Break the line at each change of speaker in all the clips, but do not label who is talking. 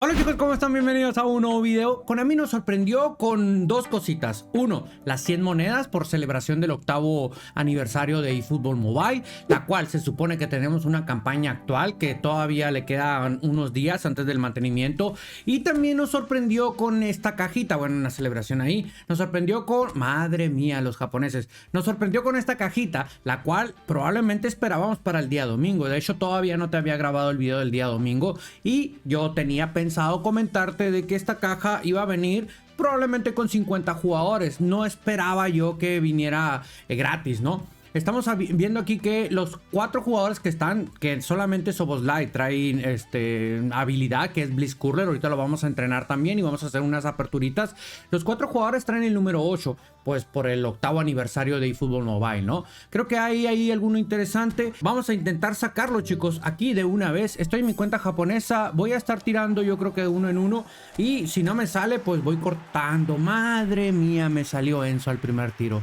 Hola chicos, ¿cómo están? Bienvenidos a un nuevo video. Konami nos sorprendió con dos cositas. Uno, las 100 monedas por celebración del octavo aniversario de eFootball Mobile, la cual se supone que tenemos una campaña actual que todavía le quedan unos días antes del mantenimiento. Y también nos sorprendió con esta cajita, bueno, una celebración ahí. Nos sorprendió con, madre mía, los japoneses. Nos sorprendió con esta cajita, la cual probablemente esperábamos para el día domingo. De hecho, todavía no te había grabado el video del día domingo y yo tenía pensado comentarte de que esta caja iba a venir probablemente con 50 jugadores. No esperaba yo que viniera gratis, ¿no? Estamos viendo aquí que los 4 jugadores que están, que solamente Szoboszlai traen habilidad, que es Blitz Curler. Ahorita lo vamos a entrenar también y vamos a hacer unas aperturitas. Los 4 jugadores traen el número 8, pues por el octavo aniversario de eFootball Mobile, ¿no? Creo que hay ahí alguno interesante. Vamos a intentar sacarlo, chicos, aquí de una vez. Estoy en mi cuenta japonesa, voy a estar tirando yo creo que de uno en uno. Y si no me sale, pues voy cortando. Madre mía, me salió Enzo al primer tiro.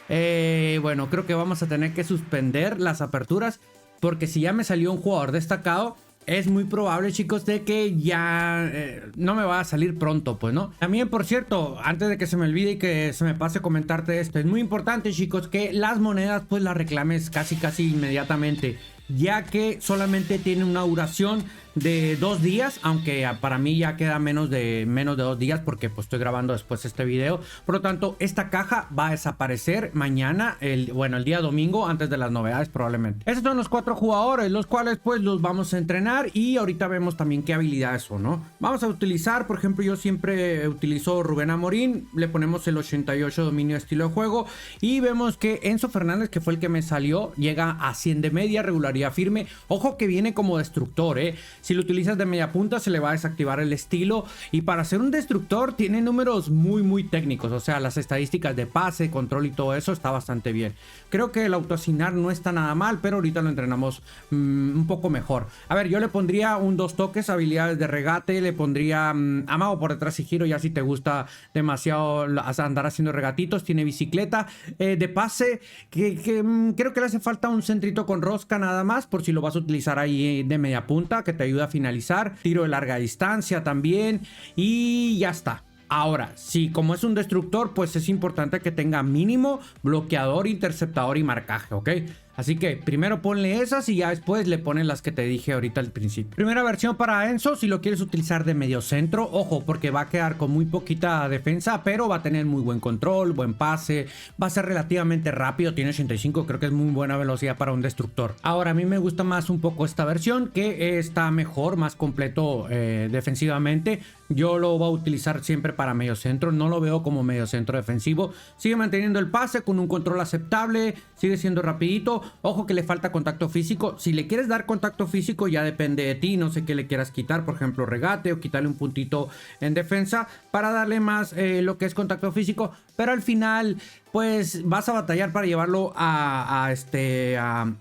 Bueno, creo que vamos a tener que suspender las aperturas, porque si ya me salió un jugador destacado, es muy probable, chicos, de que ya no me va a salir pronto, pues, ¿no? También, por cierto, antes de que se me olvide y que se me pase comentarte esto, es muy importante, chicos, que las monedas pues las reclames casi inmediatamente, ya que solamente tiene una duración de 2 días, aunque para mí ya queda menos de 2 días porque pues estoy grabando después este video. Por lo tanto, esta caja va a desaparecer mañana, el día domingo, antes de las novedades probablemente. Estos son los 4 jugadores, los cuales pues los vamos a entrenar y ahorita vemos también qué habilidades son, ¿no? Vamos a utilizar, por ejemplo, yo siempre utilizo Rubén Amorín, le ponemos el 88 dominio estilo de juego y vemos que Enzo Fernández, que fue el que me salió, llega a 100 de media, regularidad firme. Ojo que viene como destructor, Si lo utilizas de media punta se le va a desactivar el estilo, y para ser un destructor tiene números muy técnicos, o sea, las estadísticas de pase, control y todo eso está bastante bien. Creo que el autoasignar no está nada mal, pero ahorita lo entrenamos un poco mejor. A ver, yo le pondría un 2 toques, habilidades de regate, le pondría amago por detrás y giro, ya si te gusta demasiado andar haciendo regatitos. Tiene bicicleta, de pase, creo que le hace falta un centrito con rosca nada más, por si lo vas a utilizar ahí de media punta, que te ayuda a finalizar. Tiro de larga distancia también y ya está. Ahora, sí, como es un destructor, pues es importante que tenga mínimo bloqueador, interceptador y marcaje, ¿ok? Así que primero ponle esas y ya después le pones las que te dije ahorita al principio. Primera versión para Enzo, si lo quieres utilizar de medio centro, ojo, porque va a quedar con muy poquita defensa, pero va a tener muy buen control, buen pase, va a ser relativamente rápido, tiene 85, creo que es muy buena velocidad para un destructor. Ahora, a mí me gusta más un poco esta versión, que está mejor, más completo defensivamente. Yo lo voy a utilizar siempre para medio centro, no lo veo como medio centro defensivo. Sigue manteniendo el pase con un control aceptable, sigue siendo rapidito. Ojo que le falta contacto físico. Si le quieres dar contacto físico ya depende de ti, no sé qué le quieras quitar, por ejemplo regate o quitarle un puntito en defensa para darle más lo que es contacto físico, pero al final pues vas a batallar para llevarlo a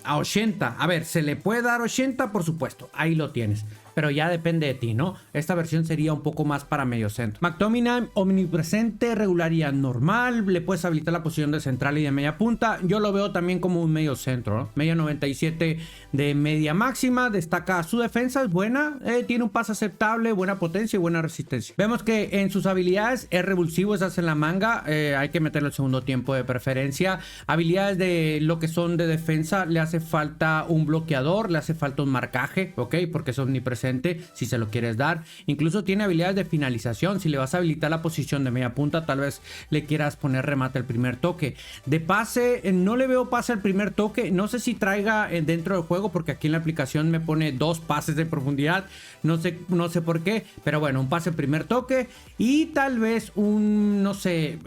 80. A ver, ¿se le puede dar 80? Por supuesto, ahí lo tienes, pero ya depende de ti, ¿no? Esta versión sería un poco más para medio centro. McTominay, omnipresente, regularidad normal, le puedes habilitar la posición de central y de media punta. Yo lo veo también como un medio centro, ¿no? Media 97 de media máxima, destaca su defensa, es buena, tiene un pase aceptable, buena potencia y buena resistencia. Vemos que en sus habilidades es revulsivo, esas en la manga, hay que meterlo el segundo tiempo de preferencia. Habilidades de lo que son de defensa, le hace falta un bloqueador, le hace falta un marcaje, ¿ok? Porque es omnipresente, si se lo quieres dar. Incluso tiene habilidades de finalización, si le vas a habilitar la posición de media punta, tal vez le quieras poner remate al primer toque. De pase, no le veo pase al primer toque, no sé si traiga dentro del juego, porque aquí en la aplicación me pone 2 pases de profundidad, no sé por qué, pero bueno, un pase al primer toque y tal vez un, no sé,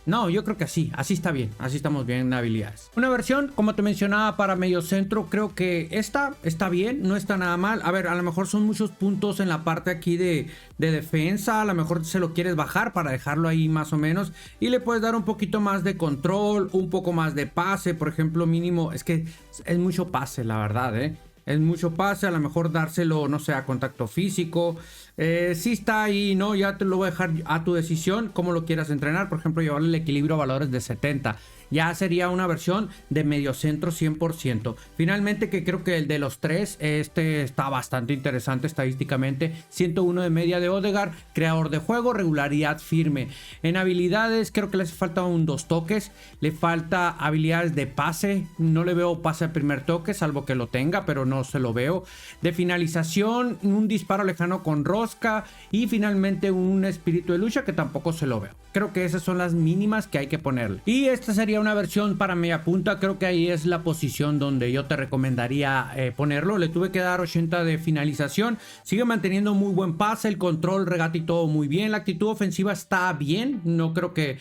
no, yo creo que así está bien, así estamos bien en habilidades. Una versión, como te mencionaba, para medio centro, creo que esta está bien, no está nada mal. A ver, a lo mejor son muchos puntos en la parte aquí de defensa, a lo mejor se lo quieres bajar para dejarlo ahí más o menos y le puedes dar un poquito más de control, un poco más de pase, por ejemplo, mínimo, es que es mucho pase, la verdad, es mucho pase, a lo mejor dárselo, no sé, a contacto físico. Sí está ahí, ¿no? Ya te lo voy a dejar a tu decisión, cómo lo quieras entrenar. Por ejemplo, llevarle el equilibrio a valores de 70. ya sería una versión de mediocentro 100%. Finalmente, que creo que el de los tres, este está bastante interesante estadísticamente. 101 de media de Odegaard, creador de juego, regularidad firme. En habilidades creo que le hace falta un 2 toques, le falta habilidades de pase, no le veo pase al primer toque, salvo que lo tenga, pero no se lo veo. De finalización, un disparo lejano con rosca y finalmente un espíritu de lucha que tampoco se lo veo. Creo que esas son las mínimas que hay que ponerle. Y esta sería una versión para media punta. Creo que ahí es la posición donde yo te recomendaría ponerlo. Le tuve que dar 80 de finalización. Sigue manteniendo muy buen pase, el control, regate y todo muy bien. La actitud ofensiva está bien. No creo que...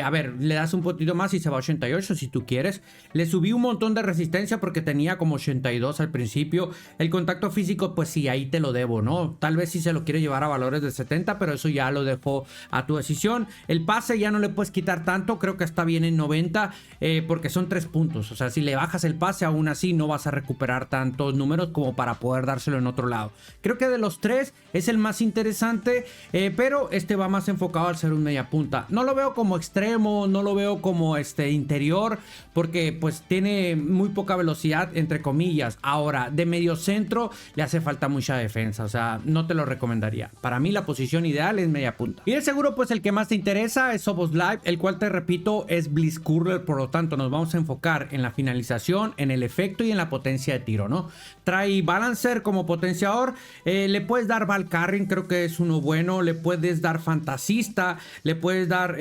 a ver, le das un poquito más y se va a 88 si tú quieres. Le subí un montón de resistencia porque tenía como 82 al principio. El contacto físico, pues sí, ahí te lo debo, ¿no? Tal vez sí se lo quiere llevar a valores de 70, pero eso ya lo dejo a tu decisión. El pase ya no le puedes quitar tanto, creo que está bien en 90 porque son 3 puntos. O sea, si le bajas el pase, aún así no vas a recuperar tantos números como para poder dárselo en otro lado. Creo que de los tres es el más interesante, pero este va más enfocado al ser un media punta. No lo veo como extremo, no lo veo como interior, porque pues tiene muy poca velocidad, entre comillas. Ahora, de medio centro le hace falta mucha defensa, o sea, no te lo recomendaría. Para mí la posición ideal es media punta. Y de seguro pues el que más te interesa es Szoboszlai, el cual te repito es Blitzcurler, por lo tanto nos vamos a enfocar en la finalización, en el efecto y en la potencia de tiro, ¿no? Trae Balancer como potenciador, le puedes dar Ball Carrying, creo que es uno bueno, le puedes dar Fantasista, le puedes dar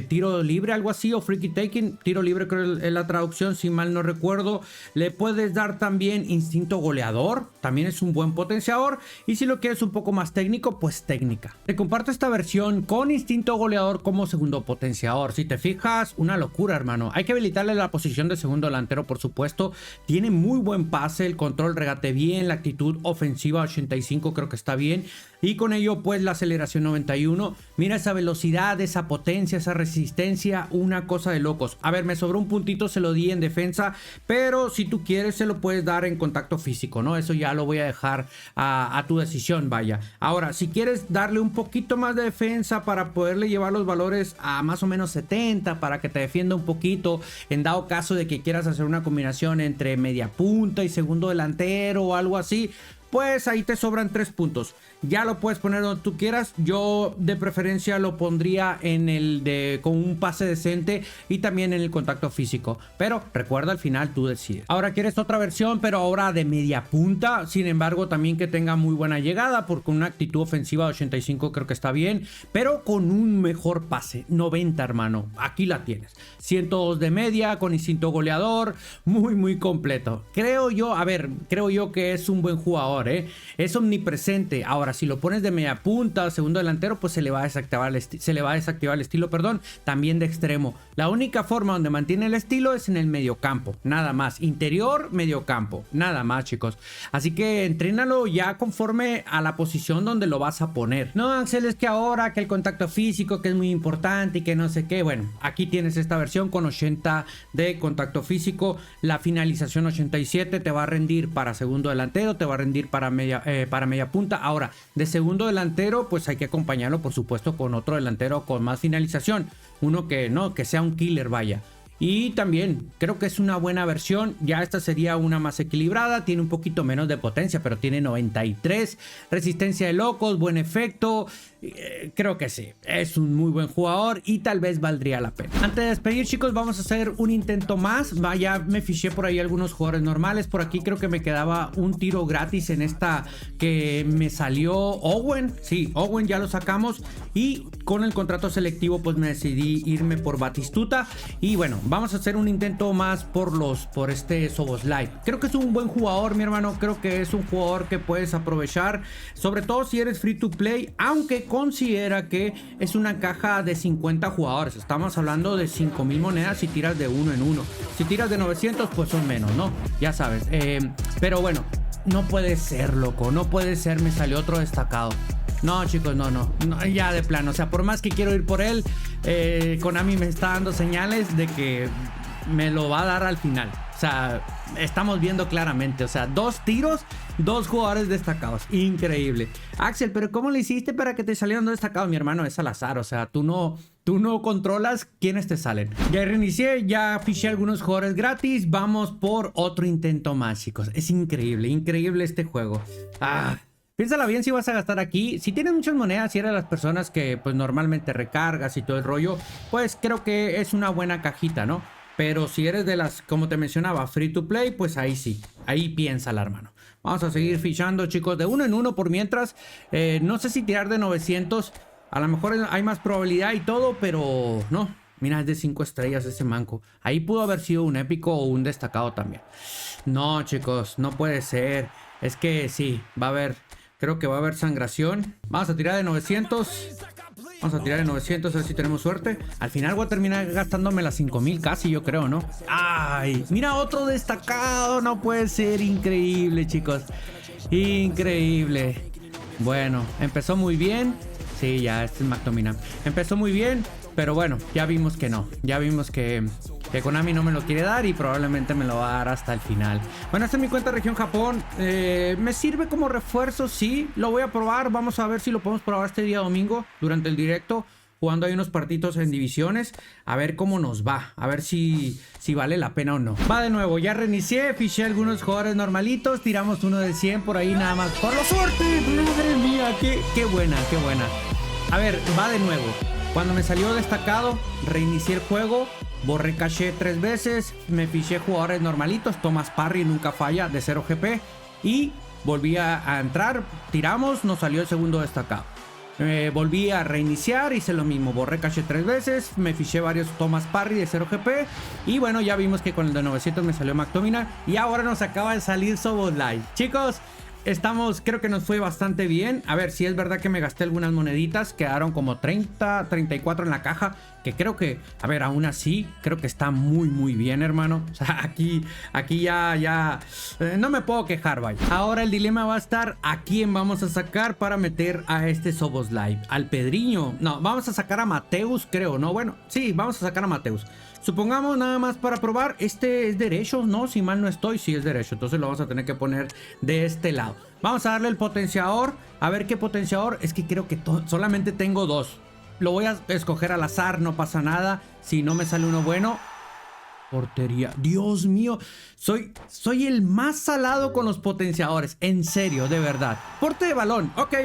tiro libre, algo así, o Freaky Taking, tiro libre creo es la traducción, si mal no recuerdo. Le puedes dar también Instinto Goleador, también es un buen potenciador, y si lo quieres un poco más técnico, pues técnica. Te comparto esta versión con Instinto Goleador como segundo potenciador. Si te fijas, una locura, hermano. Hay que habilitarle la posición de segundo delantero, por supuesto. Tiene muy buen pase, el control, regate bien, la actitud ofensiva 85 creo que está bien. Y con ello pues la aceleración 91. Mira esa velocidad, esa potencia, esa resistencia, una cosa de locos. A ver, me sobró un puntito, se lo di en defensa, pero si tú quieres se lo puedes dar en contacto físico, ¿no? Eso ya lo voy a dejar a tu decisión, vaya. Ahora, si quieres darle un poquito más de defensa para poderle llevar los valores a más o menos 70, para que te defienda un poquito, en dado caso de que quieras hacer una combinación entre media punta y segundo delantero o algo así, pues ahí te sobran 3 puntos. Ya lo puedes poner donde tú quieras. Yo de preferencia lo pondría en el de con un pase decente y también en el contacto físico. Pero recuerda, al final tú decides. Ahora quieres otra versión, pero ahora de media punta. Sin embargo, también que tenga muy buena llegada, porque una actitud ofensiva de 85 creo que está bien. Pero con un mejor pase. 90, hermano. Aquí la tienes. 102 de media, con instinto goleador. Muy completo. Creo yo que es un buen jugador. Es omnipresente. Ahora, si lo pones de media punta, segundo delantero, pues se le va a desactivar el estilo, perdón, también de extremo. La única forma donde mantiene el estilo es en el mediocampo, nada más. Interior, mediocampo, nada más, chicos. Así que entrénalo ya conforme a la posición donde lo vas a poner. No, Axel, es que ahora que el contacto físico, que es muy importante y que no sé qué. Bueno, aquí tienes esta versión con 80 de contacto físico. La finalización 87 te va a rendir para segundo delantero, te va a rendir para media punta. Ahora, de segundo delantero, pues hay que acompañarlo, por supuesto, con otro delantero con más finalización. Uno que sea un killer, vaya. Y también creo que es una buena versión. Ya esta sería una más equilibrada. Tiene un poquito menos de potencia, pero tiene 93. Resistencia de locos, buen efecto. Creo que sí, es un muy buen jugador y tal vez valdría la pena. Antes de despedir, chicos, vamos a hacer un intento más. Vaya, me fiché por ahí algunos jugadores normales. Por aquí creo que me quedaba un tiro gratis en esta que me salió Owen. Sí, Owen ya lo sacamos. Y con el contrato selectivo pues me decidí irme por Batistuta. Y bueno, vamos a hacer un intento más por este Szoboszlai. Creo que es un buen jugador, mi hermano. Creo que es un jugador que puedes aprovechar, sobre todo si eres free to play, aunque considera que es una caja de 50 jugadores. Estamos hablando de 5000 monedas si tiras de uno en uno. Si tiras de 900, pues son menos, ¿no? Ya sabes. Pero bueno, no puede ser, loco. No puede ser, me salió otro destacado. No, chicos, no, ya de plano. O sea, por más que quiero ir por él, Konami me está dando señales de que me lo va a dar al final. O sea, estamos viendo claramente. O sea, 2 tiros 2 jugadores destacados. Increíble. Axel, pero ¿cómo le hiciste para que te salieran 2 destacados? Mi hermano, es al azar. O sea, tú no controlas quiénes te salen. Ya reinicié, ya fiché algunos jugadores gratis. Vamos por otro intento más, chicos. Es increíble, increíble este juego. Piénsala bien si vas a gastar aquí. Si tienes muchas monedas, si eres de las personas que pues normalmente recargas y todo el rollo, pues creo que es una buena cajita, ¿no? Pero si eres de las, como te mencionaba, free to play, pues ahí sí. Ahí piénsala, hermano. Vamos a seguir fichando, chicos, de uno en uno por mientras. No sé si tirar de 900. A lo mejor hay más probabilidad y todo, pero no. Mira, es de 5 estrellas ese manco. Ahí pudo haber sido un épico o un destacado también. No, chicos, no puede ser. Es que sí, va a haber... Creo que va a haber sangración. Vamos a tirar de 900. Vamos a tirar de 900 a ver si tenemos suerte. Al final voy a terminar gastándome las 5000 casi, yo creo, ¿no? ¡Ay! Mira, otro destacado. No puede ser. Increíble, chicos. Increíble. Bueno, empezó muy bien. Sí, ya, este es McTominay. Empezó muy bien, pero bueno, ya vimos que no. Ya vimos que Konami no me lo quiere dar y probablemente me lo va a dar hasta el final. Bueno, esta es mi cuenta región Japón. Me sirve como refuerzo, sí. Lo voy a probar. Vamos a ver si lo podemos probar este día domingo durante el directo. Jugando ahí unos partidos en divisiones. A ver cómo nos va. A ver si vale la pena o no. Va de nuevo. Ya reinicié. Fiché algunos jugadores normalitos. Tiramos uno de 100 por ahí nada más. ¡Por la suerte! ¡Madre mía! ¡Qué buena! ¡Qué buena! A ver, va de nuevo. Cuando me salió destacado, reinicié el juego. Borré caché 3 veces. Me fiché jugadores normalitos. Thomas Parry nunca falla de 0 GP. Y volví a entrar. Tiramos. Nos salió el segundo destacado. Volví a reiniciar, hice lo mismo, borré caché 3 veces, me fiché varios Thomas Parry de 0 GP y bueno, ya vimos que con el de 900 me salió McTominay y ahora nos acaba de salir Szoboszlai. Chicos, creo que nos fue bastante bien. A ver, si es verdad que me gasté algunas moneditas, quedaron como 30, 34 en la caja, que creo que, a ver, aún así, creo que está muy bien, hermano. O sea, aquí ya no me puedo quejar, vaya. Ahora el dilema va a estar a quién vamos a sacar para meter a este Szoboszlai. Al Pedriño, no, vamos a sacar a Mateus, creo, ¿no? Bueno, sí, vamos a sacar a Mateus. Supongamos nada más para probar, este es derecho, ¿no? Si mal no estoy, sí es derecho, entonces lo vamos a tener que poner de este lado. Vamos a darle el potenciador, a ver qué potenciador, es que creo que solamente tengo 2. Lo voy a escoger al azar, no pasa nada, si no me sale uno bueno. Portería, Dios mío, soy el más salado con los potenciadores, en serio, de verdad. Porte de balón, ok.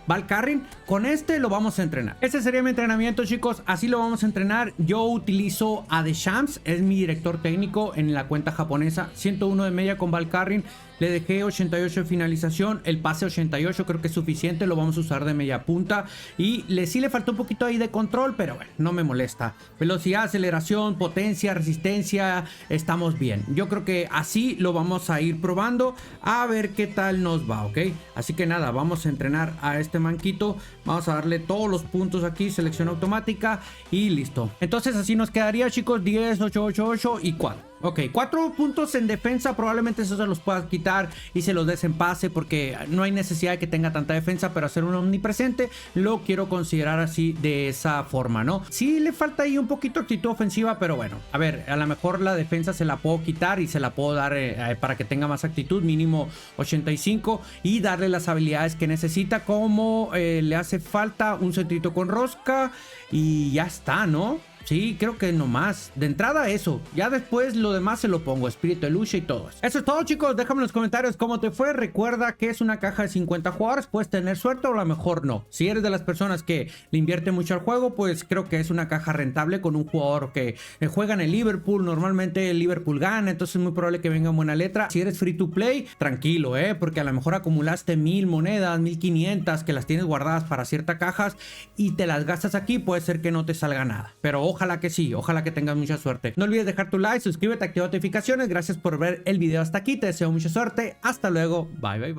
Valcarrin, con este lo vamos a entrenar. Este sería mi entrenamiento, chicos, así lo vamos a entrenar. Yo utilizo a Deschamps, es mi director técnico en la cuenta japonesa. 101 de media con Valcarrin. Le dejé 88 de finalización, el pase 88 creo que es suficiente, lo vamos a usar de media punta. Y sí le faltó un poquito ahí de control, pero bueno, no me molesta. Velocidad, aceleración, potencia, resistencia, estamos bien. Yo creo que así lo vamos a ir probando, a ver qué tal nos va, ¿ok? Así que nada, vamos a entrenar a este manquito, vamos a darle todos los puntos aquí, selección automática y listo. Entonces así nos quedaría, chicos, 10, 8, 8, 8 y 4. Ok, 4 puntos en defensa, probablemente eso se los puedas quitar y se los des en pase porque no hay necesidad de que tenga tanta defensa, pero hacer un omnipresente lo quiero considerar así, de esa forma, ¿no? Sí le falta ahí un poquito actitud ofensiva, pero bueno, a ver, a lo mejor la defensa se la puedo quitar y se la puedo dar para que tenga más actitud, mínimo 85 y darle las habilidades que necesita, como le hace falta un centrito con rosca y ya está, ¿no? Sí, creo que nomás. De entrada eso. Ya después lo demás se lo pongo. Espíritu de lucha y todo eso. Eso es todo, chicos. Déjame en los comentarios cómo te fue. Recuerda que es una caja de 50 jugadores. Puedes tener suerte o a lo mejor no. Si eres de las personas que le invierte mucho al juego, pues creo que es una caja rentable con un jugador que juega en el Liverpool. Normalmente el Liverpool gana, entonces es muy probable que venga en buena letra. Si eres free to play, tranquilo, porque a lo mejor acumulaste 1000 monedas, 1500 que las tienes guardadas para ciertas cajas y te las gastas aquí. Puede ser que no te salga nada. Pero ojalá que sí, ojalá que tengas mucha suerte. No olvides dejar tu like, suscríbete, activa notificaciones. Gracias por ver el video hasta aquí, te deseo mucha suerte. Hasta luego, bye.